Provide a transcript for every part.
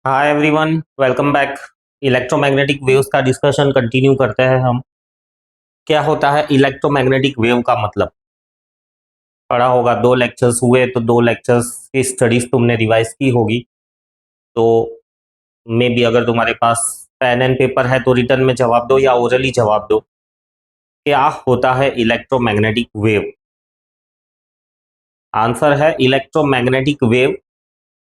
Hi everyone, welcome back. Electromagnetic waves का discussion continue करते हैं हम। क्या होता है इलेक्ट्रोमैग्नेटिक वेव का मतलब? पढ़ा होगा, 2 लेक्चर्स हुए तो 2 लेक्चर्स की स्टडीज तुमने रिवाइज की होगी। तो मे बी अगर तुम्हारे पास पेन एंड पेपर है तो रिटर्न में जवाब दो या ओरली जवाब दो। क्या होता है इलेक्ट्रोमैग्नेटिक वेव? आंसर है electromagnetic wave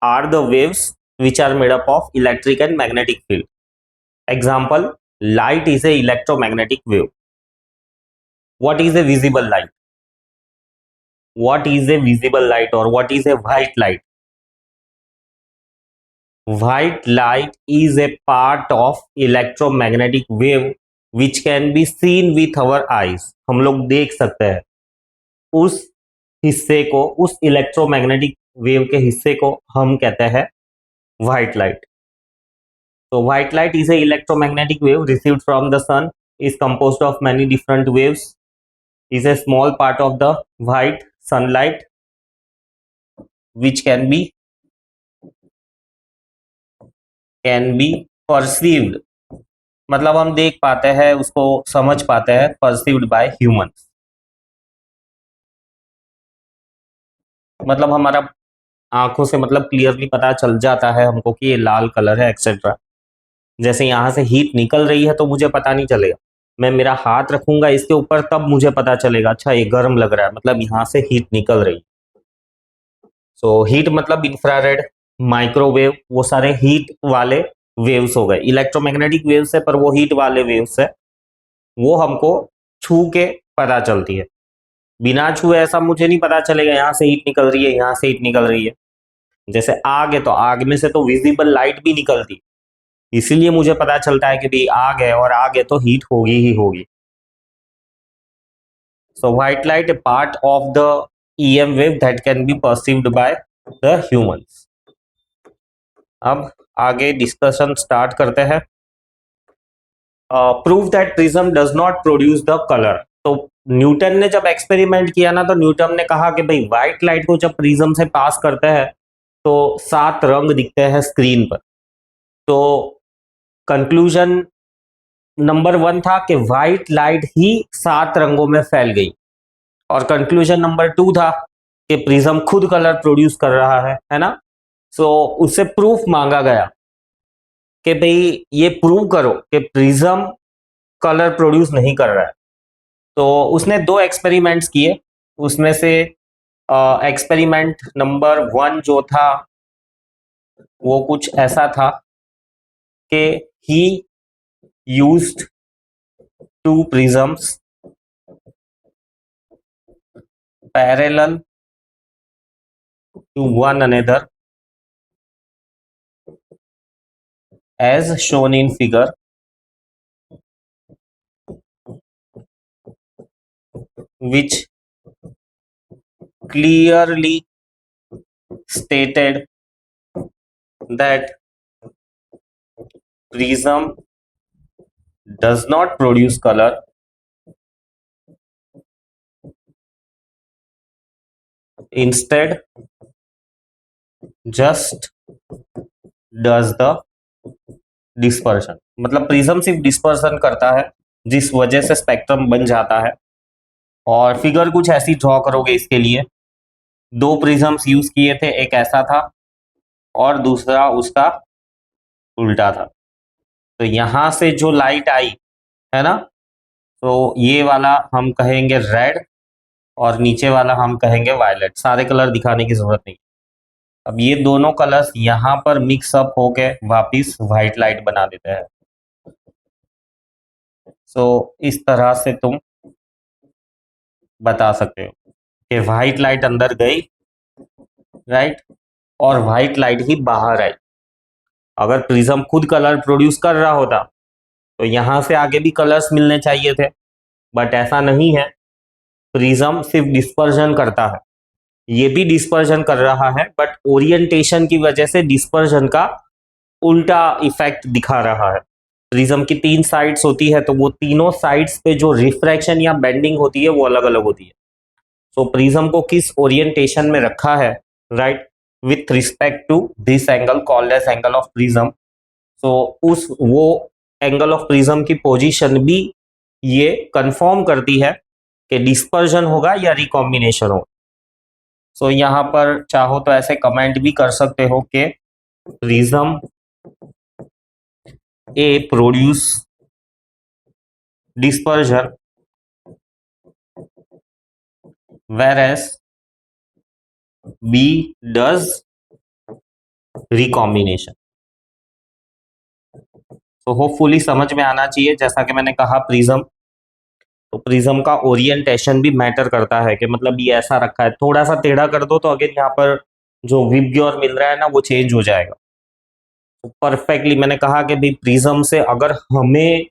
are the waves which are made up of electric and magnetic field. Example, light is a electromagnetic wave. What is a visible light? What is a visible light or what is a white light? White light is a part of electromagnetic wave which can be seen with our eyes. हम लोग देख सकते हैं उस हिस्से को, उस electromagnetic wave के हिस्से को हम कहते हैं white light. So white light is a electromagnetic wave received from the sun, is composed of many different waves, is a small part of the white sunlight which can be perceived, मतलब हम देख पाते हैं, उसको समझ पाते हैं, perceived by humans, मतलब हमारा आंखों से मतलब क्लियरली पता चल जाता है हमको कि ये लाल कलर है एक्सेट्रा। जैसे यहाँ से हीट निकल रही है तो मुझे पता नहीं चलेगा, मैं मेरा हाथ रखूंगा इसके ऊपर तब मुझे पता चलेगा अच्छा ये गर्म लग रहा है, मतलब यहाँ से हीट निकल रही है। सो हीट मतलब इंफ्रारेड, माइक्रोवेव, वो सारे हीट वाले वेव्स हो गए। इलेक्ट्रोमैग्नेटिक वेव्स है पर वो हीट वाले वेव्स है, वो हमको छू के पता चलती है। बिना छुए ऐसा मुझे नहीं पता चलेगा यहाँ से हीट निकल रही है, यहाँ से हीट निकल रही है। जैसे आग है तो आग में से तो विजिबल लाइट भी निकलती, इसीलिए मुझे पता चलता है कि भाई आग है और आग है तो हीट होगी ही होगी। So white light a part of the EM wave that can be perceived by the humans. अब आगे डिस्कशन स्टार्ट करते हैं। Prove that prism does not produce the colour. तो न्यूटन ने जब एक्सपेरिमेंट किया ना, तो न्यूटन ने कहा कि भाई व्हाइट लाइट को जब प्रिज्म से पास करते हैं तो 7 रंग दिखते हैं स्क्रीन पर। तो कंक्लूजन नंबर 1 था कि व्हाइट लाइट ही 7 रंगों में फैल गई, और कंक्लूजन नंबर 2 था कि प्रिज्म खुद कलर प्रोड्यूस कर रहा है ना। सो उससे प्रूफ मांगा गया कि भाई ये प्रूव करो कि प्रिज्म कलर प्रोड्यूस नहीं कर रहा है। तो उसने 2 एक्सपेरिमेंट्स किए, उसमें से एक्सपेरिमेंट नंबर 1 जो था वो कुछ ऐसा था कि he used 2 prisms parallel to one another as shown in figure, which clearly stated that prism does not produce color, instead just does the dispersion. मतलब प्रिज्म सिर्फ डिस्पर्शन करता है जिस वजह से स्पेक्ट्रम बन जाता है। और फिगर कुछ ऐसी ड्रॉ करोगे इसके लिए, 2 प्रिज्म्स यूज किए थे, एक ऐसा था और दूसरा उसका उल्टा था। तो यहां से जो लाइट आई है ना, तो ये वाला हम कहेंगे रेड और नीचे वाला हम कहेंगे वायलेट। सारे कलर दिखाने की जरूरत नहीं। अब ये दोनों कलर्स यहां पर मिक्स अप होके वापिस व्हाइट लाइट बना देते हैं। सो इस तरह से तुम बता सकते हो कि व्हाइट लाइट अंदर गई, राइट, और व्हाइट लाइट ही बाहर आई। अगर प्रिज्म खुद कलर प्रोड्यूस कर रहा होता तो यहां से आगे भी कलर्स मिलने चाहिए थे, बट ऐसा नहीं है। प्रिज्म सिर्फ डिस्पर्जन करता है, ये भी डिस्पर्जन कर रहा है, बट ओरिएंटेशन की वजह से डिस्पर्जन का उल्टा इफेक्ट दिखा रहा है। प्रिज्म की 3 साइड्स होती है, तो वो तीनों साइड्स पे जो रिफ्रैक्शन या बेंडिंग होती है वो अलग अलग होती है। तो प्रिज्म को किस ओरिएंटेशन में रखा है, right, with respect to this angle called as angle of prism. So उस वो एंगल ऑफ प्रिज्म की पोजीशन भी ये कंफर्म करती है कि डिस्पर्जन होगा या रिकॉम्बिनेशन होगा. सो यहाँ पर चाहो तो ऐसे कमेंट भी कर सकते हो कि prism A produce dispersion whereas B does recombination. तो होपफुली समझ में आना चाहिए. जैसा कि मैंने कहा प्रिज्म, तो प्रिज्म का ओरिएंटेशन भी मैटर करता है कि मतलब ये ऐसा रखा है, थोड़ा सा टेढ़ा कर दो तो अगेन यहाँ पर जो विबग्योर मिल रहा है ना वो चेंज हो जाएगा. तो परफेक्टली मैंने कहा कि भाई प्रिज्म से अगर हमें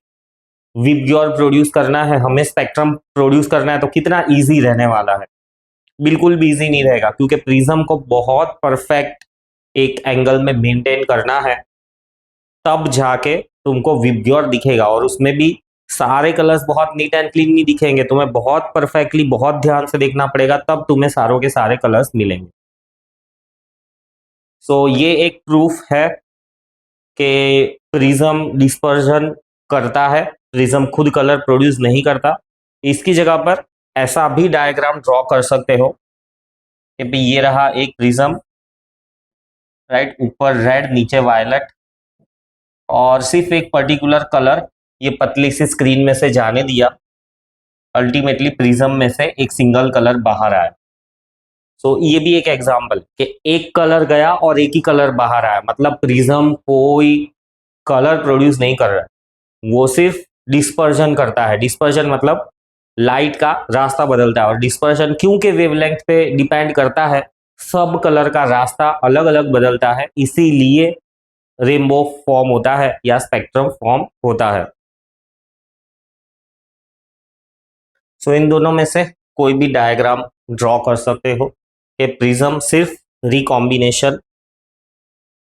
विबग्योर प्रोड्यूस करना है, हमें स्पेक्ट्रम प्रोड्यूस करना है, तो कितना इजी रहने वाला है. बिल्कुल भी इजी नहीं रहेगा, क्योंकि प्रिज्म को बहुत परफेक्ट एक एंगल में मेंटेन करना है, तब जाके तुमको विबग्योर दिखेगा. और उसमें भी सारे कलर्स बहुत नीट एंड क्लीन नहीं दिखेंगे, तुम्हें बहुत परफेक्टली बहुत ध्यान से देखना पड़ेगा, तब तुम्हें सारों के सारे कलर्स मिलेंगे. सो ये एक प्रूफ है कि प्रिज्म डिस्पर्जन करता है, प्रिज्म खुद कलर प्रोड्यूस नहीं करता. इसकी जगह पर ऐसा भी डायग्राम ड्रॉ कर सकते हो कि भाई ये रहा एक प्रिज्म, राइट, ऊपर रेड नीचे वायलेट, और सिर्फ एक पर्टिकुलर कलर ये पतली सी स्क्रीन में से जाने दिया, अल्टीमेटली प्रिज्म में से एक सिंगल कलर बाहर आया. सो ये भी एक एग्जांपल कि एक कलर गया और एक ही कलर बाहर आया, मतलब प्रिज्म कोई कलर प्रोड्यूस नहीं कर रहा है, वो सिर्फ डिस्पर्जन करता है. डिस्पर्जन मतलब लाइट का रास्ता बदलता है, और डिस्पर्जन क्योंकि वेवलेंथ पे डिपेंड करता है, सब कलर का रास्ता अलग अलग बदलता है, इसीलिए रेनबो फॉर्म होता है या स्पेक्ट्रम फॉर्म होता है. सो इन दोनों में से कोई भी डायग्राम ड्रॉ कर सकते हो कि प्रिज्म सिर्फ रिकॉम्बिनेशन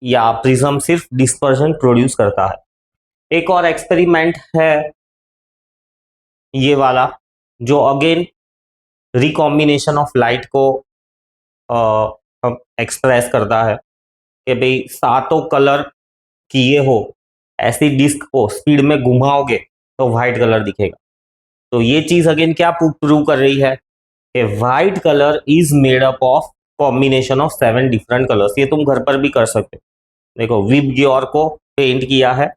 या प्रिज्म सिर्फ डिस्पर्जन प्रोड्यूस करता है. एक और एक्सपेरिमेंट है ये वाला, जो अगेन रिकॉम्बिनेशन ऑफ लाइट को एक्सप्रेस करता है कि भाई सातों कलर किए हो ऐसी डिस्क को स्पीड में घुमाओगे तो व्हाइट कलर दिखेगा. तो ये चीज अगेन क्या प्रूव कर रही है कि white colour is made up of combination of 7 different colours. ये तुम घर पर भी कर सकते हो. देखो विबग्योर को पेंट किया है,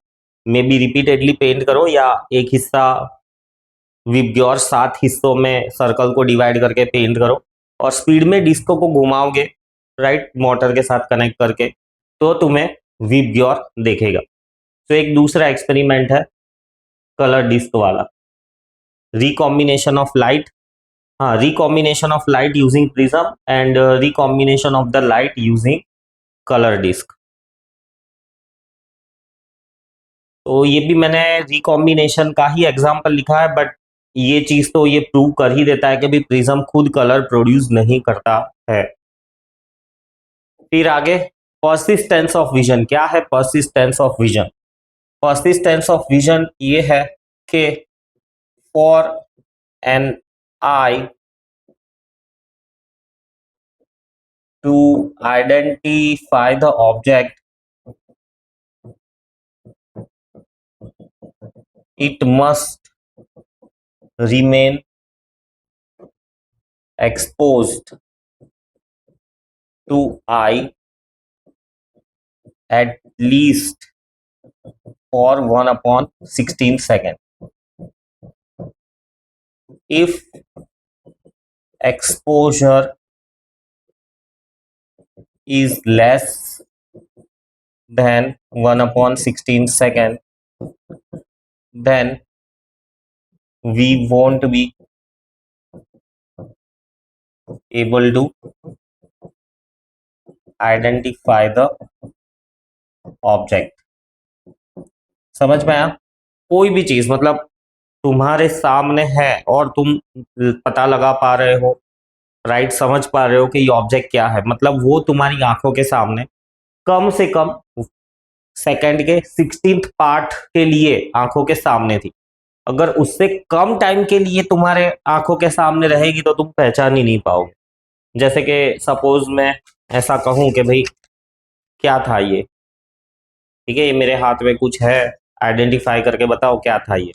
मे बी रिपीटेडली पेंट करो, या एक हिस्सा विबग्योर 7 हिस्सों में सर्कल को डिवाइड करके पेंट करो, और स्पीड में डिस्को को घुमाओगे, राइट, मोटर के साथ कनेक्ट करके, तो तुम्हें विबग्योर देखेगा. तो एक दूसरा एक्सपेरिमेंट है कलर डिस्क वाला, रिकॉम्बिनेशन ऑफ लाइट. हाँ, recombination of light using prism and recombination of the light using colour disc. तो ये भी मैंने रिकॉम्बिनेशन का ही एग्जांपल लिखा है, बट ये चीज तो ये प्रूव कर ही देता है कि भी प्रिज्म खुद कलर प्रोड्यूस नहीं करता है. फिर आगे पर्सिस्टेंस ऑफ विजन. क्या है persistence of vision? Persistence of vision ये है कि for an eye to identify the object, it must remain exposed to eye at least for 1/16 second. If exposure is less than 1/16 second, then we won't be able to identify the object. समझ में आया? कोई भी चीज मतलब तुम्हारे सामने है और तुम पता लगा पा रहे हो, राइट, समझ पा रहे हो कि ये ऑब्जेक्ट क्या है, मतलब वो तुम्हारी आंखों के सामने कम से कम सेकंड के 16th पार्ट के लिए आंखों के सामने थी. अगर उससे कम टाइम के लिए तुम्हारे आंखों के सामने रहेगी तो तुम पहचान ही नहीं पाओगे. जैसे कि सपोज मैं ऐसा कहूं कि भाई क्या था ये, ठीक है, ये मेरे हाथ में कुछ है, आइडेंटिफाई करके बताओ क्या था ये।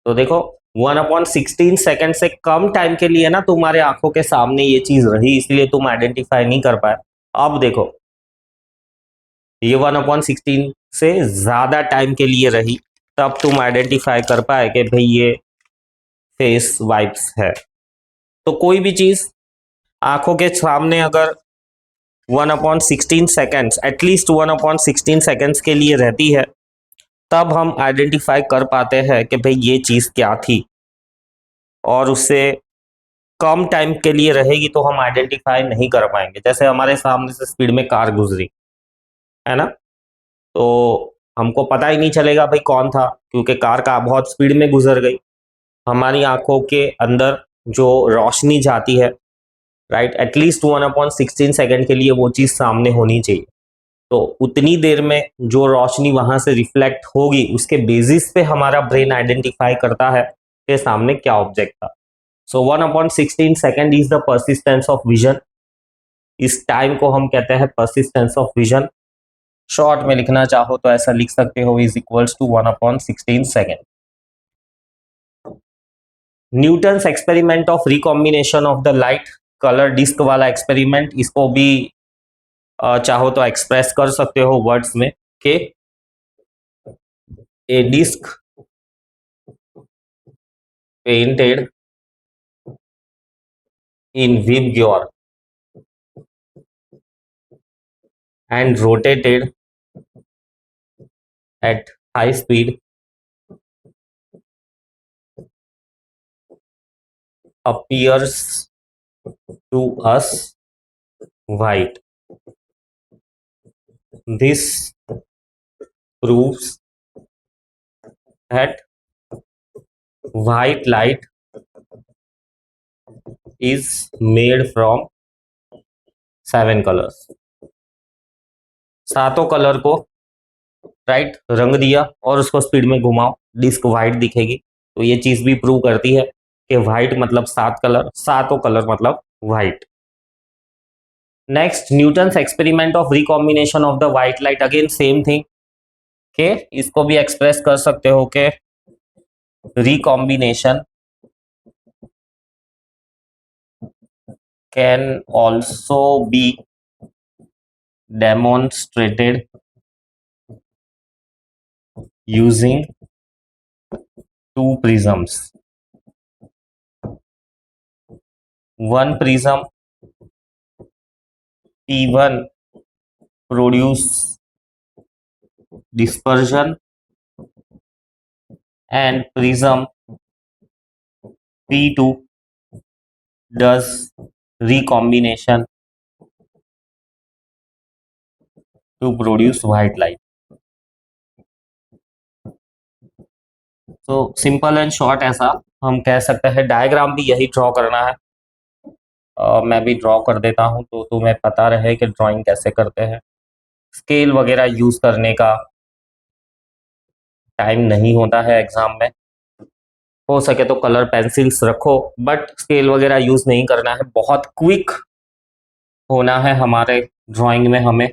तो देखो 1/16 सेकेंड से कम टाइम के लिए ना तुम्हारे आंखों के सामने ये चीज रही, इसलिए तुम आइडेंटिफाई नहीं कर पाए। अब देखो ये 1/16 से ज्यादा टाइम के लिए रही, तब तुम आइडेंटिफाई कर पाए कि भाई ये फेस वाइप्स है। तो कोई भी चीज आंखों के सामने अगर 1/16 सेकेंड्स, एटलीस्ट 1/16 सेकेंड्स के लिए रहती है, तब हम आइडेंटिफाई कर पाते हैं कि भाई ये चीज क्या थी। और उससे कम टाइम के लिए रहेगी तो हम आइडेंटिफाई नहीं कर पाएंगे। जैसे हमारे सामने से स्पीड में कार गुजरी, है ना, तो हमको पता ही नहीं चलेगा भाई कौन था, क्योंकि कार का बहुत स्पीड में गुजर गई। हमारी आंखों के अंदर जो रोशनी जाती है, राइट, एटलीस्ट 1/16 सेकेंड के लिए वो चीज सामने होनी चाहिए। तो उतनी देर में जो रोशनी वहां से रिफ्लेक्ट होगी, उसके बेसिस पे हमारा ब्रेन आइडेंटिफाई करता है कि सामने क्या ऑब्जेक्ट था। सो 1/16 second is the persistence of vision. इस टाइम को हम कहते हैं परसिस्टेंस ऑफ विजन। शॉर्ट में लिखना चाहो तो ऐसा लिख सकते हो, is equals to 1/16 second. Newton's experiment of recombination of the light colour disc वाला एक्सपेरिमेंट, इसको भी चाहो तो एक्सप्रेस कर सकते हो वर्ड्स में कि a disc painted in VIBGYOR and rotated at high speed appears to us white. This proves that white light is made from 7 colors. सातों कलर को राइट रंग दिया और उसको स्पीड में घुमाओ, डिस्क व्हाइट दिखेगी। तो ये चीज भी प्रूव करती है कि व्हाइट मतलब 7 कलर, सातों कलर मतलब white. Next, Newton's experiment of recombination of the white light, again same thing के इसको भी एक्सप्रेस कर सकते हो कि recombination can also be demonstrated using 2 prisms. One prism P1 produce dispersion and prism P2 does recombination to produce white light. तो simple and short ऐसा हम कह सकते हैं। डायग्राम भी यही ड्रॉ करना है। मैं भी ड्रॉ कर देता हूं तो तुम्हें पता रहे कि ड्राइंग कैसे करते हैं। स्केल वगैरह यूज करने का टाइम नहीं होता है एग्जाम में, हो सके तो कलर पेंसिल्स रखो, बट स्केल वगैरह यूज नहीं करना है। बहुत क्विक होना है हमारे ड्राइंग में। हमें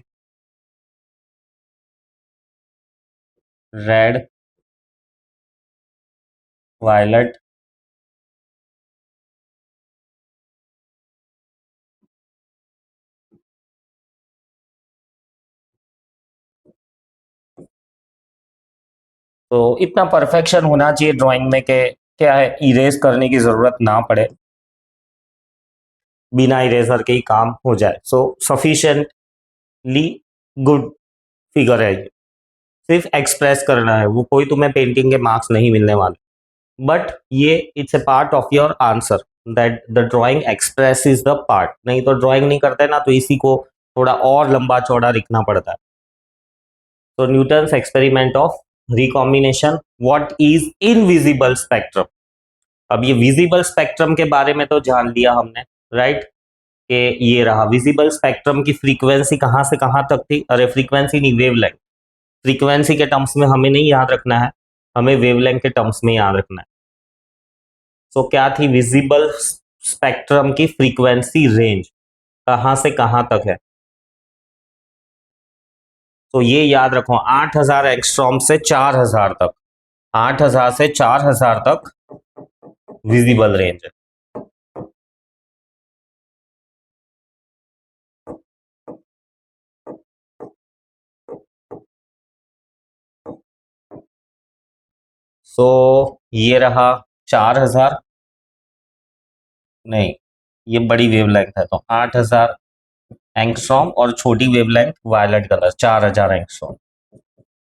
रेड, वायलेट, तो इतना परफेक्शन होना चाहिए ड्राइंग में कि क्या है, इरेज करने की जरूरत ना पड़े, बिना इरेजर के ही काम हो जाए। सो सफिशिएंटली गुड फिगर है ये। सिर्फ एक्सप्रेस करना है, वो कोई तुम्हें पेंटिंग के मार्क्स नहीं मिलने वाले, बट ये it's a part of your answer that the drawing express is the part. नहीं तो ड्राइंग नहीं करते ना, तो इसी को थोड़ा और लंबा चौड़ा लिखना पड़ता है। तो Newton's experiment of recombination, what is invisible spectrum. अब ये विजिबल स्पेक्ट्रम के बारे में तो जान लिया हमने, राइट, कि ये रहा विजिबल स्पेक्ट्रम की फ्रीक्वेंसी कहाँ से कहाँ तक थी। अरे फ्रीक्वेंसी नहीं, वेवलेंथ। फ्रीक्वेंसी के टर्म्स में हमें नहीं याद रखना है, हमें वेवलेंथ के टर्म्स में याद रखना है। तो क्या थी विजिबल स्पेक्ट्रम की फ्रीक्वेंसी रेंज कहां से कहां तक है। तो ये याद रखो, 8000 एंगस्ट्रॉम से 4000 तक, 8000 से 4000 तक विजिबल रेंज है। सो ये रहा 4000, नहीं ये बड़ी वेवलेंथ है, तो 8000 एंगस्ट्रॉम और छोटी वेवलेंथ वायलेट कलर 4000 एंगस्ट्रॉम।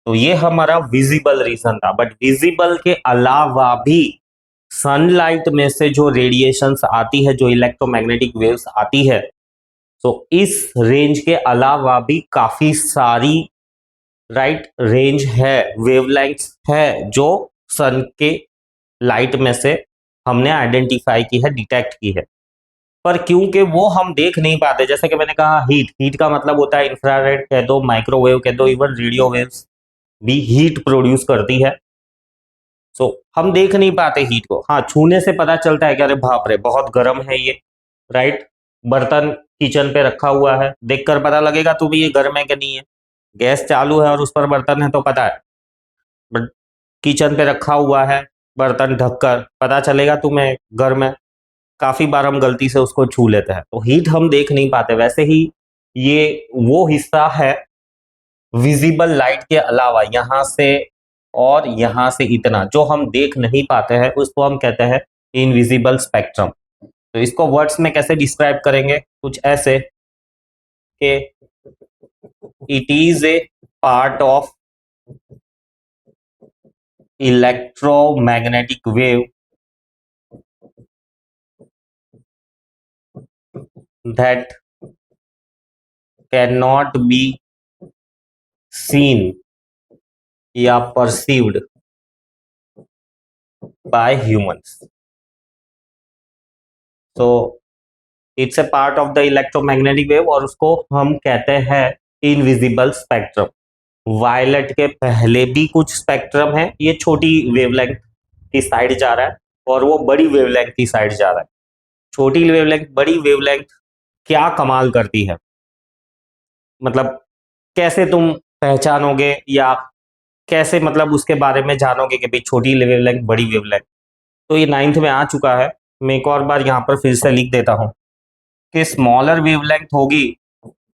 तो ये हमारा विजिबल रीजन था। बट विजिबल के अलावा भी सनलाइट में से जो रेडिएशंस आती है, जो इलेक्ट्रोमैग्नेटिक वेव्स आती है, तो इस रेंज के अलावा भी काफी सारी रेंज है, वेवलेंथ्स है, जो सन के लाइट में से हमने आइडेंटिफाई की है, डिटेक्ट की है। पर क्योंकि वो हम देख नहीं पाते, जैसे कि मैंने कहा हीट, हीट का मतलब होता है इंफ्रारेड कह दो, माइक्रोवेव कह दो, इवन रेडियो वेव्स भी हीट प्रोड्यूस करती है। सो हम देख नहीं पाते हीट को। हाँ, छूने से पता चलता है कि अरे बाप रे बहुत गर्म है ये, राइट। बर्तन किचन पे रखा हुआ है, देखकर पता लगेगा तुम्हें ये गर्म है कि नहीं है। गैस चालू है और उस पर बर्तन है तो पता है। बट किचन पे रखा हुआ है बर्तन ढककर, पता चलेगा तुम्हें गर्म है। काफी बार हम गलती से उसको छू लेते हैं, तो हीट हम देख नहीं पाते। वैसे ही ये वो हिस्सा है विजिबल लाइट के अलावा, यहां से और यहां से इतना जो हम देख नहीं पाते हैं, उसको हम कहते हैं इनविजिबल स्पेक्ट्रम। तो इसको वर्ड्स में कैसे डिस्क्राइब करेंगे, कुछ ऐसे कि it is a part of electromagnetic wave that cannot be seen या perceived by humans. So it's a part of the electromagnetic wave और उसको हम कहते हैं इनविजिबल स्पेक्ट्रम। वायलेट के पहले भी कुछ स्पेक्ट्रम है, ये छोटी वेवलेंथ की साइड जा रहा है और वो बड़ी वेवलेंथ की साइड जा रहा है। छोटी वेवलेंथ बड़ी वेवलेंथ क्या कमाल करती है, मतलब कैसे तुम पहचानोगे या कैसे मतलब उसके बारे में जानोगे कि भाई छोटी वेवलेंथ बड़ी वेवलेंथ। तो ये 9th में आ चुका है, मैं एक और बार यहाँ पर फिर से लिख देता हूँ कि स्मॉलर वेवलेंथ होगी,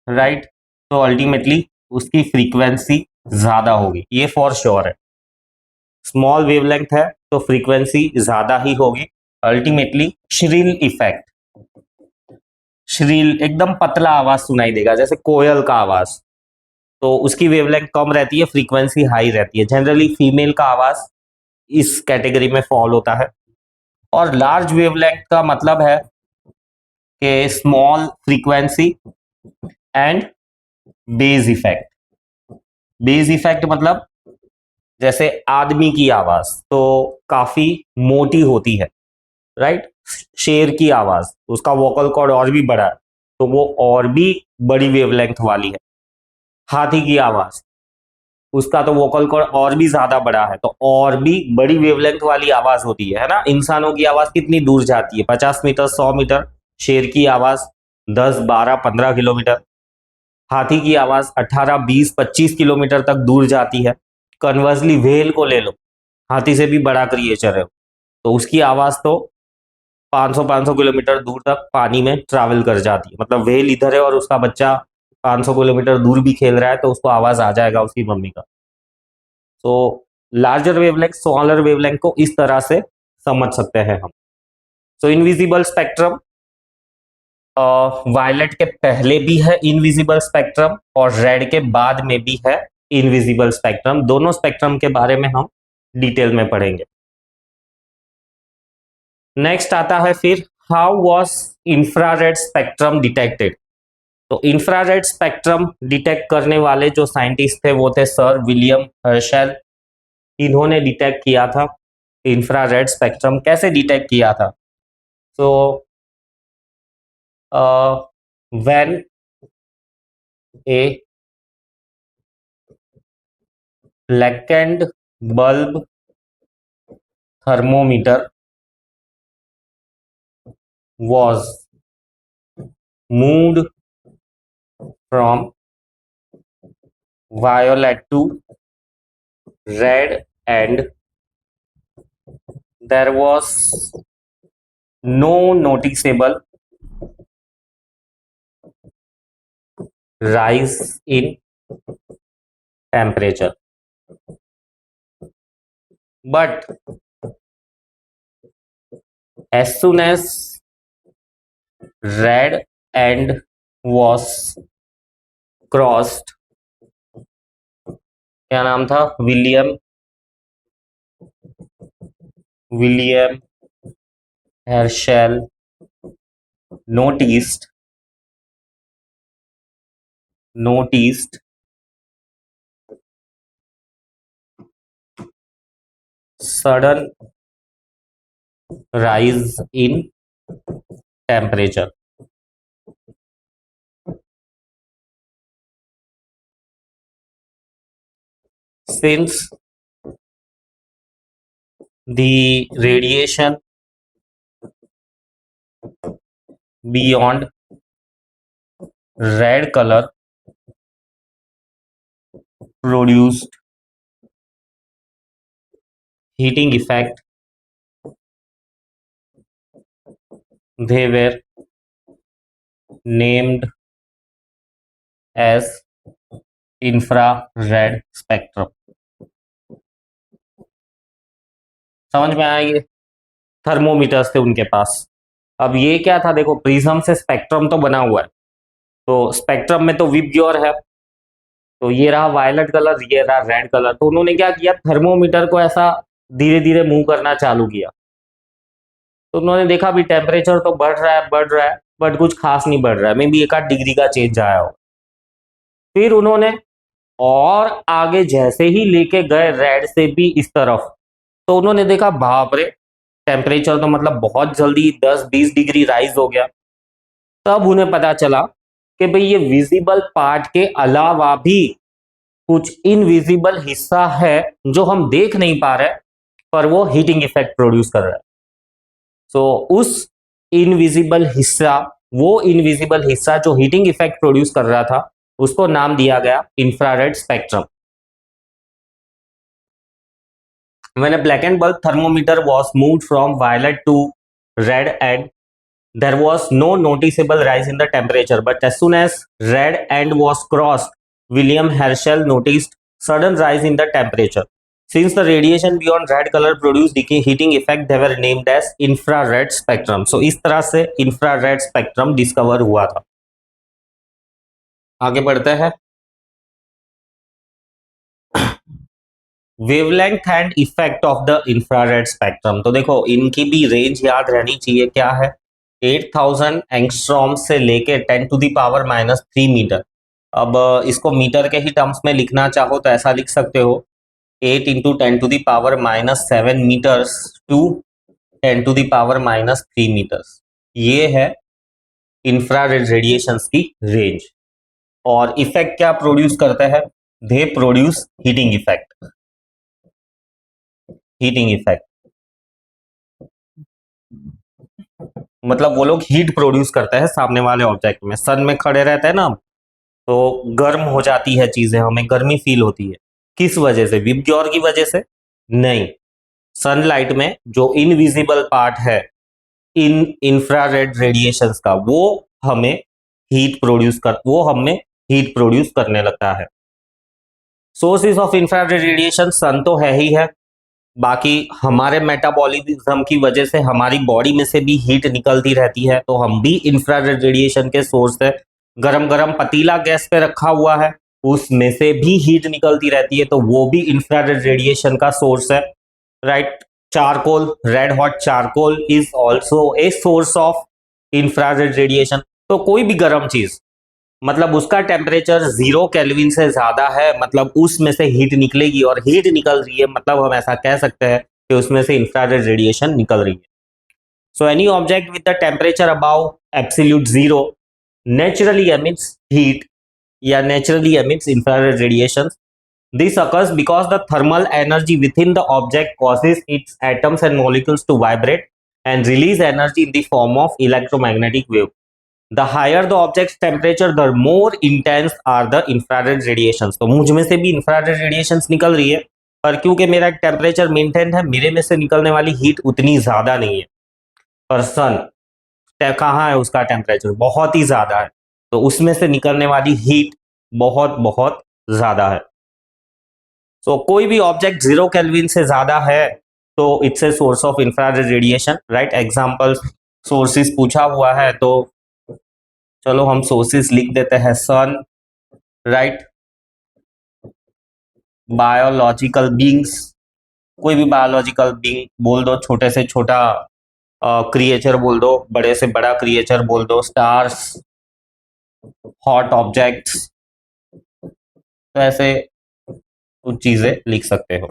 राइट, तो अल्टीमेटली उसकी फ्रीक्वेंसी ज्यादा होगी, ये फॉर श्योर है। स्मॉल वेवलेंथ है तो फ्रीक्वेंसी ज्यादा ही होगी। अल्टीमेटली श्रिल इफेक्ट, श्रिल एकदम पतला आवाज सुनाई देगा जैसे कोयल का आवाज, तो उसकी वेवलेंथ कम रहती है, फ्रीक्वेंसी हाई रहती है। जनरली फीमेल का आवाज इस कैटेगरी में फॉल होता है। और लार्ज वेवलेंथ का मतलब है कि small frequency and base effect. Base effect मतलब जैसे आदमी की आवाज तो काफी मोटी होती है, राइट। शेर की आवाज, उसका वोकल कॉर्ड और भी बड़ा है, तो वो और भी बड़ी वेवलेंथ वाली है। हाथी की आवाज, उसका तो वोकल कॉर्ड और भी ज्यादा बड़ा है, तो और भी बड़ी वेवलेंथ वाली आवाज होती है ना। इंसानों की आवाज कितनी दूर जाती है, 50 मीटर, 100 मीटर। शेर की आवाज 10, 12, 15 किलोमीटर। हाथी की आवाज 18, 20, 25 किलोमीटर तक दूर जाती है। कन्वर्सली व्हेल को ले लो, हाथी से भी बड़ा क्रिएचर है, तो उसकी आवाज तो 500 किलोमीटर दूर तक पानी में ट्रैवल कर जाती है। मतलब व्हेल इधर है और उसका बच्चा 500 किलोमीटर दूर भी खेल रहा है तो उसको आवाज आ जाएगा उसकी मम्मी का। तो लार्जर वेवलेंथ स्मॉलर वेवलेंथ को इस तरह से समझ सकते हैं हम। सो इनविजिबल स्पेक्ट्रम, वायलेट के पहले भी है इनविजिबल स्पेक्ट्रम और रेड के बाद में भी है इनविजिबल स्पेक्ट्रम। दोनों स्पेक्ट्रम के बारे में हम डिटेल में पढ़ेंगे। नेक्स्ट आता है फिर, how was infrared spectrum detected. तो इंफ्रारेड स्पेक्ट्रम डिटेक्ट करने वाले जो साइंटिस्ट थे वो थे सर विलियम हर्शेल। इन्होंने डिटेक्ट किया था इंफ्रारेड स्पेक्ट्रम। कैसे डिटेक्ट किया था, तो when A blackened bulb thermometer was moved from violet to red, and there was no noticeable rise in temperature. But as soon as red end was crossed, क्या नाम था, William Herschel noticed sudden rise in temperature. Since the radiation beyond red color produced heating effect, they were named as infrared spectrum. समझ में आएगी? Thermometers थे उनके पास। अब ये क्या था, देखो प्रिज्म से स्पेक्ट्रम तो बना हुआ है, तो स्पेक्ट्रम में तो विबग्योर है, तो ये रहा वायलेट कलर, ये रहा रेड कलर। तो उन्होंने क्या किया, थर्मोमीटर को ऐसा धीरे धीरे मूव करना चालू किया। तो उन्होंने देखा भी टेम्परेचर तो बढ़ रहा है बट कुछ खास नहीं बढ़ रहा है, मे बी 1-8 डिग्री का चेंज आया हो। फिर उन्होंने और आगे जैसे ही लेके गए रेड से भी इस तरफ, तो उन्होंने देखा बाप रे, टेम्परेचर तो मतलब बहुत जल्दी 10-20 डिग्री राइज हो गया। तब उन्हें पता चला कि भाई ये विजिबल पार्ट के अलावा भी कुछ इनविजिबल हिस्सा है जो हम देख नहीं पा रहे, पर वो हीटिंग इफेक्ट प्रोड्यूस कर रहा है। सो उस इनविजिबल हिस्सा जो हीटिंग इफेक्ट प्रोड्यूस कर रहा था, उसको नाम दिया गया infrared spectrum. When a blackened bulb thermometer was moved from violet to red, and there was no noticeable rise in the temperature, but as soon as red end was crossed, William Herschel noticed sudden rise in the temperature. Since the radiation beyond red color produced heating effect, they were named as infrared spectrum. So इस तरह से infrared spectrum discover हुआ था। आगे बढ़ते हैं। Wavelength and effect of the infrared spectrum. तो देखो इनकी भी रेंज याद रहनी चाहिए, क्या है, 8000 एंगस्ट्रॉम से लेके 10⁻³ मीटर। अब इसको मीटर के ही टर्म्स में लिखना चाहो तो ऐसा लिख सकते हो, 8 × 10⁻⁷ मीटर्स टू 10⁻³ मीटर्स। ये है इंफ्रारेड रेडिएशंस की रेंज। और इफेक्ट क्या प्रोड्यूस करते हैं, दे प्रोड्यूस हीटिंग इफेक्ट। मतलब वो लोग हीट प्रोड्यूस करते हैं सामने वाले ऑब्जेक्ट में। सन में खड़े रहते हैं ना, तो गर्म हो जाती है चीजें, हमें गर्मी फील होती है। किस वजह से, विबग्योर की वजह से नहीं, सनलाइट में जो इनविजिबल पार्ट है इन इंफ्रारेड रेडिएशंस का, वो हमें हीट प्रोड्यूस करने लगता है। सोर्सेज ऑफ इंफ्रारेड रेडिएशन सन तो है ही है, बाकी हमारे मेटाबॉलिज्म की वजह से हमारी बॉडी में से भी हीट निकलती रहती है, तो हम भी इंफ्रारेड रेडिएशन के सोर्स है। गरम गरम पतीला गैस पे रखा हुआ है, उसमें से भी हीट निकलती रहती है, तो वो भी इंफ्रारेड रेडिएशन का सोर्स है, right. Charcoal, red hot charcoal is also a source of infrared radiation. तो कोई भी गर्म चीज, मतलब उसका टेम्परेचर 0 केल्विन से ज्यादा है, मतलब उसमें से हीट निकलेगी, और हीट निकल रही है मतलब हम ऐसा कह सकते हैं कि उसमें से इंफ्रारेड रेडिएशन निकल रही है। So any object with the temperature above absolute 0 naturally emits heat या naturally emits infrared radiation. This occurs because the thermal energy within the object causes its atoms and molecules to vibrate and release energy in the form of electromagnetic wave. The higher the object's temperature, the more intense are the infrared radiations. तो मुझ में से भी infrared radiations निकल रही है, पर क्योंकि मेरा टेम्परेचर मेंटेन है, मेरे में से निकलने वाली हीट उतनी ज्यादा नहीं है। पर सन कहाँ है, उसका टेम्परेचर बहुत ही ज्यादा है, तो उसमें से निकलने वाली हीट बहुत बहुत ज्यादा है। सो कोई भी ऑब्जेक्ट 0 केल्विन से ज्यादा है तो it's a source of infrared radiation, right. Example sources पूछा हुआ है, तो चलो हम सोर्सेस लिख देते हैं। सन, राइट। बायोलॉजिकल बींग्स, कोई भी बायोलॉजिकल बींग बोल दो, छोटे से छोटा क्रिएचर बोल दो, बड़े से बड़ा क्रिएचर बोल दो। स्टार्स, हॉट ऑब्जेक्ट्स, तो ऐसे कुछ चीजें लिख सकते हो।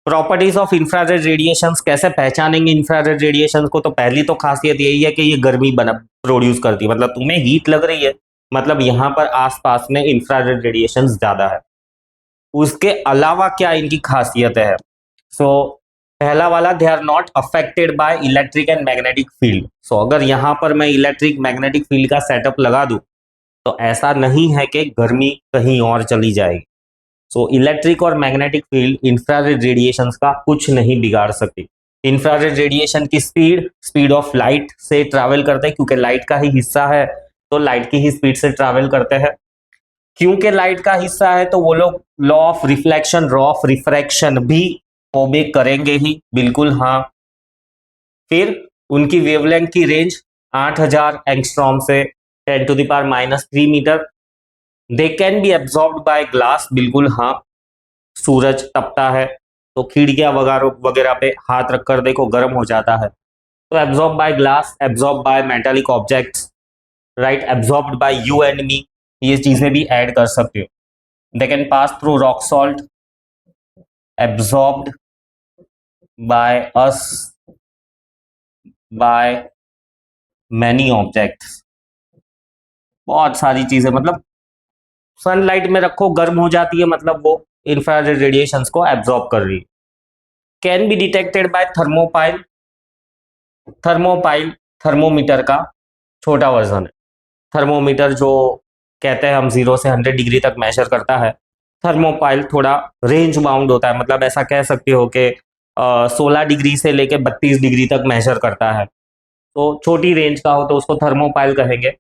प्रॉपर्टीज ऑफ इंफ्रारेड रेडिएशंस, कैसे पहचानेंगे इंफ्रारेड रेडिएशंस को? तो पहली तो खासियत यही है कि ये गर्मी बना प्रोड्यूस करती है, मतलब तुम्हें हीट लग रही है, मतलब यहाँ पर आसपास में इंफ्रारेड रेडिएशंस ज्यादा है। उसके अलावा क्या इनकी खासियत है? सो पहला वाला, they are not affected by electric and magnetic field. So अगर यहाँ पर मैं इलेक्ट्रिक मैग्नेटिक फील्ड का सेटअप लगा दूं तो ऐसा नहीं है कि गर्मी कहीं और चली जाएगी। सो इलेक्ट्रिक और मैग्नेटिक फील्ड इंफ्रारेड रेडिएशंस का कुछ नहीं बिगाड़ सकती। इंफ्रारेड रेडिएशन की स्पीड ऑफ लाइट से ट्रैवल करते हैं, क्योंकि लाइट का ही हिस्सा है तो लाइट की ही स्पीड से ट्रैवल करते हैं। क्योंकि लाइट का हिस्सा है तो वो लोग law of reflection, law of refraction भी ओबे करेंगे ही, बिल्कुल हाँ। फिर उनकी वेवलेंथ की रेंज 8000 एंगस्ट्रॉम से 10⁻³ metre. They can be absorbed by glass, बिल्कुल हाँ। सूरज तपता है तो खिड़कियां वगैरह पे हाथ रखकर देखो, गर्म हो जाता है। तो absorb by glass, absorb by metallic objects, right, absorbed bye you and me, ये चीजें भी ऐड कर सकते हो। They can pass through rock salt, absorbed by us, by many objects, बहुत सारी चीजें, मतलब सनलाइट में रखो गर्म हो जाती है, मतलब वो इंफ्रारेड रेडिएशंस को एब्जॉर्ब कर रही है। Can be detected by thermopile, thermopile thermometer का छोटा वर्जन है। थर्मोमीटर जो कहते हैं हम 0 से 100 डिग्री तक मेजर करता है, थर्मोपाइल थोड़ा रेंज बाउंड होता है, मतलब ऐसा कह सकते हो कि 16 डिग्री से लेके 32 डिग्री तक मेजर करता है। तो छोटी रेंज का हो तो उसको थर्मोपाइल कहेंगे,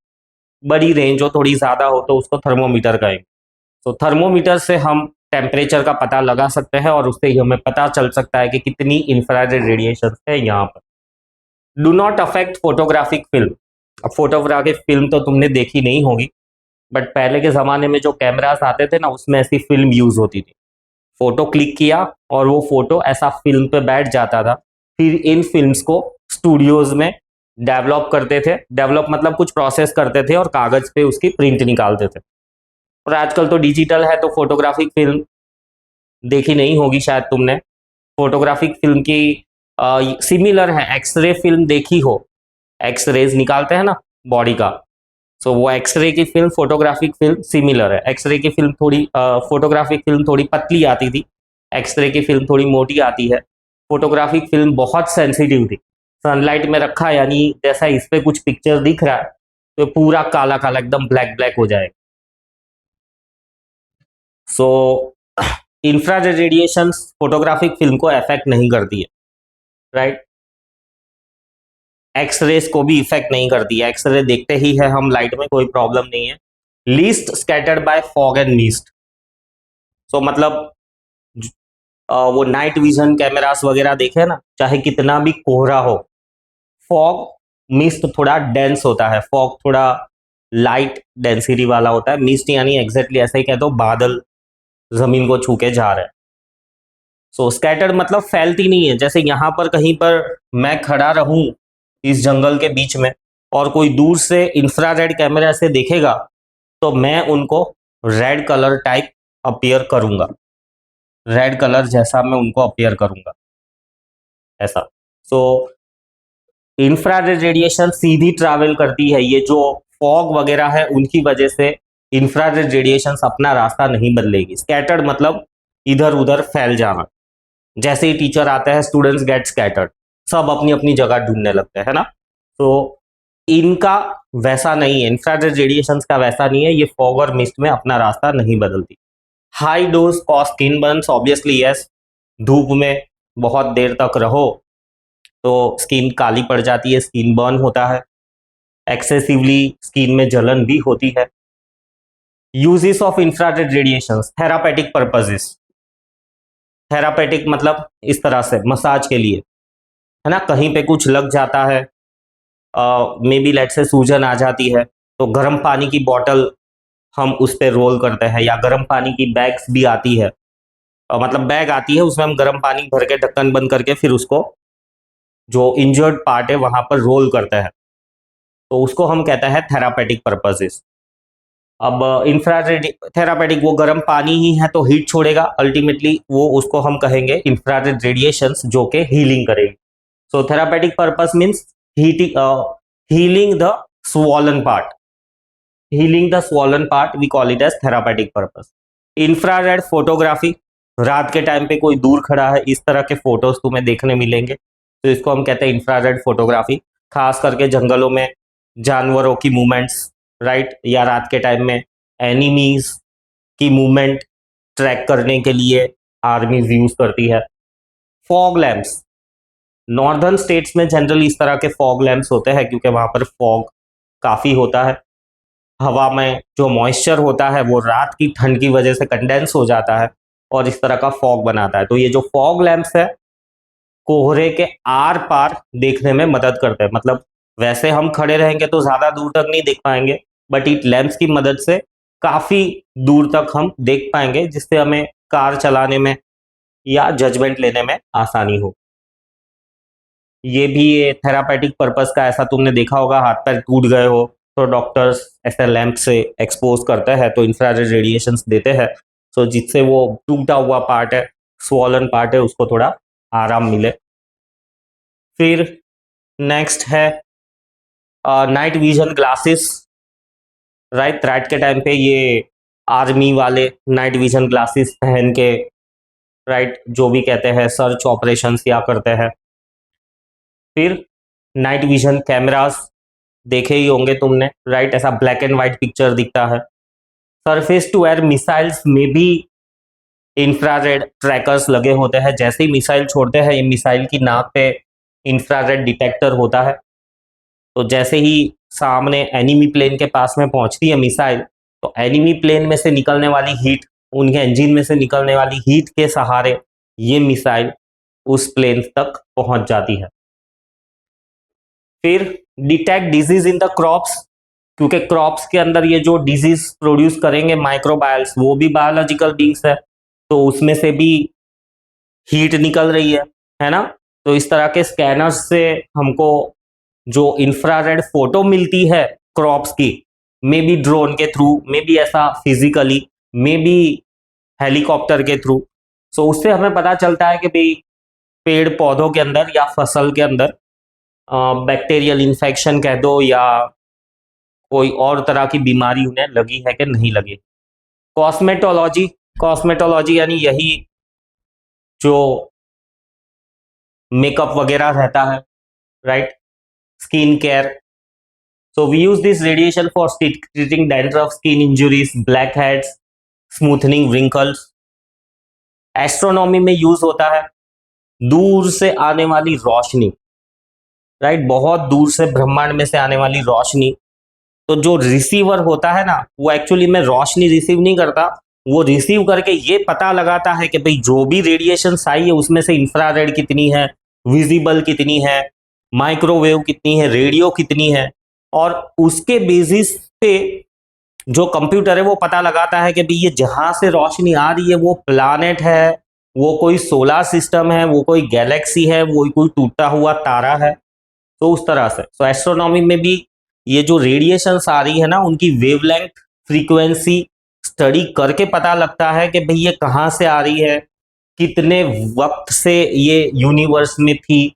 बड़ी रेंज हो थोड़ी ज्यादा हो तो उसको थर्मोमीटर कहेंगे। तो थर्मोमीटर से हम टेम्परेचर का पता लगा सकते हैं और उससे ही हमें पता चल सकता है कि कितनी इंफ्रारेड रेडिएशन है यहाँ पर। Do not affect photographic film. अब फोटोग्राफिक फिल्म तो तुमने देखी नहीं होगी, बट पहले के ज़माने में जो कैमरास आते थे ना, उसमें ऐसी फिल्म यूज़ होती थी। फोटो क्लिक किया और वो फोटो ऐसा फिल्म पे बैठ जाता था। फिर इन फिल्म्स को स्टूडियोज में डेवलप करते थे, डेवलप मतलब कुछ प्रोसेस करते थे और कागज पे उसकी प्रिंट निकालते थे। और आजकल तो डिजिटल है, तो फोटोग्राफिक फिल्म देखी नहीं होगी शायद तुमने। फोटोग्राफिक फिल्म की सिमिलर है, एक्सरे फिल्म देखी हो, एक्सरेज निकालते हैं ना बॉडी का, सो वो एक्सरे की फिल्म फोटोग्राफिक फिल्म सिमिलर है। एक्सरे की फिल्म थोड़ी फोटोग्राफिक फिल्म थोड़ी पतली आती थी, एक्सरे की फिल्म थोड़ी मोटी आती है। फोटोग्राफिक फिल्म बहुत सेंसिटिव थी, सनलाइट में रखा यानी जैसा इस पे कुछ पिक्चर दिख रहा है तो पूरा काला काला एकदम ब्लैक ब्लैक हो जाएगा। सो इंफ्रारेड रेडिएशन फोटोग्राफिक फिल्म को अफेक्ट नहीं करती है, राइट। एक्सरेज को भी इफेक्ट नहीं करती है, एक्सरे देखते ही है हम लाइट में, कोई प्रॉब्लम नहीं है। Least scattered by fog and mist. So मतलब वो नाइट विजन कैमरास वगैरह देखे ना, चाहे कितना भी कोहरा हो, फॉग मिस्ट थोड़ा डेंस होता है, फॉग थोड़ा लाइट डेंसिटी वाला होता है। मिस्ट यानी एग्जैक्टली ऐसा ही कहते हो, बादल जमीन को छू के जा रहे हैं। सो स्कैटर्ड मतलब फैलती नहीं है। जैसे यहाँ पर कहीं पर मैं खड़ा रहूं इस जंगल के बीच में और कोई दूर से इंफ्रारेड कैमरा से देखेगा तो मैं उनको रेड कलर टाइप अपीयर करूंगा, रेड कलर जैसा मैं उनको अपीयर करूंगा, ऐसा। सो इंफ्रारेड रेडिएशन सीधी ट्रैवल करती है, ये जो फॉग वगैरह है उनकी वजह से इंफ्रारेड रेडिएशन अपना रास्ता नहीं बदलेगी। स्कैटर्ड मतलब इधर उधर फैल जाना, जैसे ही टीचर आता है स्टूडेंट्स गेट स्कैटर्ड, सब अपनी अपनी जगह ढूंढने लगते हैं, है ना। तो इनका वैसा नहीं है, इंफ्रारेड रेडिएशंस का वैसा नहीं है, ये फॉग और मिस्ट में अपना रास्ता नहीं बदलती। High dose cause skin Burns, obviously yes, धूप में बहुत देर तक रहो तो स्किन काली पड़ जाती है, स्किन बर्न होता है, एक्सेसिवली स्किन में जलन भी होती है। Uses of infrared radiations, therapeutic purposes, therapeutic मतलब इस तरह से मसाज के लिए, है ना, कहीं पे कुछ लग जाता है, मे बी लेट से सूजन आ जाती है, तो गर्म पानी की बोतल हम उस पर रोल करते हैं, या गर्म पानी की बैग्स भी आती है, मतलब बैग आती है, उसमें हम गर्म पानी भर के ढक्कन बंद करके फिर उसको जो इंजर्ड पार्ट है वहां पर रोल करते हैं, तो उसको हम कहते हैं थेरापेटिक पर्पसेस। अब इंफ्रारेड थेरापेटिक, वो गर्म पानी ही है तो हीट छोड़ेगा, अल्टीमेटली वो उसको हम कहेंगे इंफ्रारेड रेडिएशंस, जो कि हीलिंग करेगी। So therapeutic purpose means healing the swollen part, healing the swollen part, we call it as therapeutic purpose. Infrared photography, रात के टाइम पे कोई दूर खड़ा है, इस तरह के फोटोज तुम्हें देखने मिलेंगे, तो इसको हम कहते हैं इंफ्रारेड फोटोग्राफी, खास करके जंगलों में जानवरों की मूवमेंट्स, राइट, या रात के टाइम में एनिमीज की मूवमेंट ट्रैक करने के लिए आर्मी यूज करती है। फॉग लैंप्स, नॉर्दर्न स्टेट्स में जनरली इस तरह के फॉग लैंप्स होते हैं क्योंकि वहां पर फॉग काफी होता है, हवा में जो मॉइस्चर होता है वो रात की ठंड की वजह से कंडेंस हो जाता है और इस तरह का फॉग बनाता है। तो ये जो फॉग लैंप्स है कोहरे के आर पार देखने में मदद करते हैं, मतलब वैसे हम खड़े रहेंगे तो ज्यादा दूर तक नहीं देख पाएंगे, बट इट लैंप्स की मदद से काफी दूर तक हम देख पाएंगे, जिससे हमें कार चलाने में या जजमेंट लेने में आसानी हो। ये भी ये थेरापेटिक पर्पस का, ऐसा तुमने देखा होगा हाथ पैर टूट गए हो तो डॉक्टर्स ऐसे लैंप से एक्सपोज करते हैं, तो इंफ्रारेड रेडिएशंस देते हैं, तो जिससे वो टूटा हुआ पार्ट है, स्वॉलन पार्ट है, उसको थोड़ा आराम मिले। फिर नेक्स्ट है नाइट विजन ग्लासेस, राइट, रात के टाइम पे ये आर्मी वाले नाइट विजन ग्लासेस पहन के, राइट, जो भी कहते हैं सर्च ऑपरेशन किया करते हैं। फिर नाइट विजन कैमरास देखे ही होंगे तुमने, राइट, ऐसा ब्लैक एंड व्हाइट पिक्चर दिखता है। सरफेस टू एयर मिसाइल्स में भी इंफ्रारेड ट्रैकर्स लगे होते हैं, जैसे ही मिसाइल छोड़ते हैं ये मिसाइल की नाक पे इंफ्रारेड डिटेक्टर होता है, तो जैसे ही सामने एनिमी प्लेन के पास में पहुंचती है मिसाइल, तो एनिमी प्लेन में से निकलने वाली हीट, उनके इंजन में से निकलने वाली हीट के सहारे ये मिसाइल उस प्लेन तक पहुंच जाती है। फिर detect disease in the crops, क्योंकि क्रॉप्स के अंदर ये जो डिजीज प्रोड्यूस करेंगे माइक्रोबायल्स, वो भी बायोलॉजिकल बींग्स है, तो उसमें से भी हीट निकल रही है ना। तो इस तरह के स्कैनर्स से हमको जो इंफ्रारेड फोटो मिलती है क्रॉप्स की, मे बी ड्रोन के थ्रू, मे बी ऐसा फिजिकली, मे बी हेलीकॉप्टर के थ्रू, सो उससे हमें पता चलता है कि भाई पेड़ पौधों के अंदर या फसल के अंदर बैक्टीरियल इन्फेक्शन कह दो या कोई और तरह की बीमारी उन्हें लगी है कि नहीं लगी। कॉस्मेटोलॉजी, कॉस्मेटोलॉजी यानी यही जो मेकअप वगैरह रहता है, right, skin care. So we use this radiation for treating dandruff, skin injuries, blackheads, smoothing wrinkles. Astronomy में यूज होता है दूर से आने वाली रोशनी, राइट, बहुत दूर से ब्रह्मांड में से आने वाली रोशनी, तो जो रिसीवर होता है ना वो एक्चुअली में रोशनी रिसीव नहीं करता, वो रिसीव करके ये पता लगाता है कि भाई जो भी रेडिएशन आई है उसमें से इंफ्रारेड कितनी है, विजिबल कितनी है, माइक्रोवेव कितनी है, रेडियो कितनी है, और उसके बेसिस पे जो कंप्यूटर है वो पता लगाता है कि भाई ये जहां से रोशनी आ रही है वो प्लानेट है, वो कोई सोलर सिस्टम है, वो कोई गैलेक्सी है, वो कोई टूटा हुआ तारा है। तो उस तरह से सो एस्ट्रोनॉमी में भी ये जो रेडिएशंस आ रही है ना उनकी वेवलेंथ, फ्रीक्वेंसी स्टडी करके पता लगता है कि भाई ये कहाँ से आ रही है, कितने वक्त से ये यूनिवर्स में थी,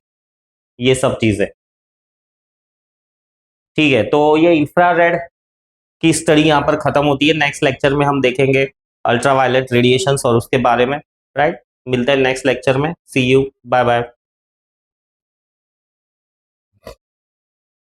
ये सब चीजें। ठीक है, तो ये इंफ्रारेड की स्टडी यहाँ पर खत्म होती है। नेक्स्ट लेक्चर में हम देखेंगे अल्ट्रावायलेट रेडिएशंस और उसके बारे में, राइट। मिलते हैं नेक्स्ट लेक्चर में, सी यू, बाय बाय।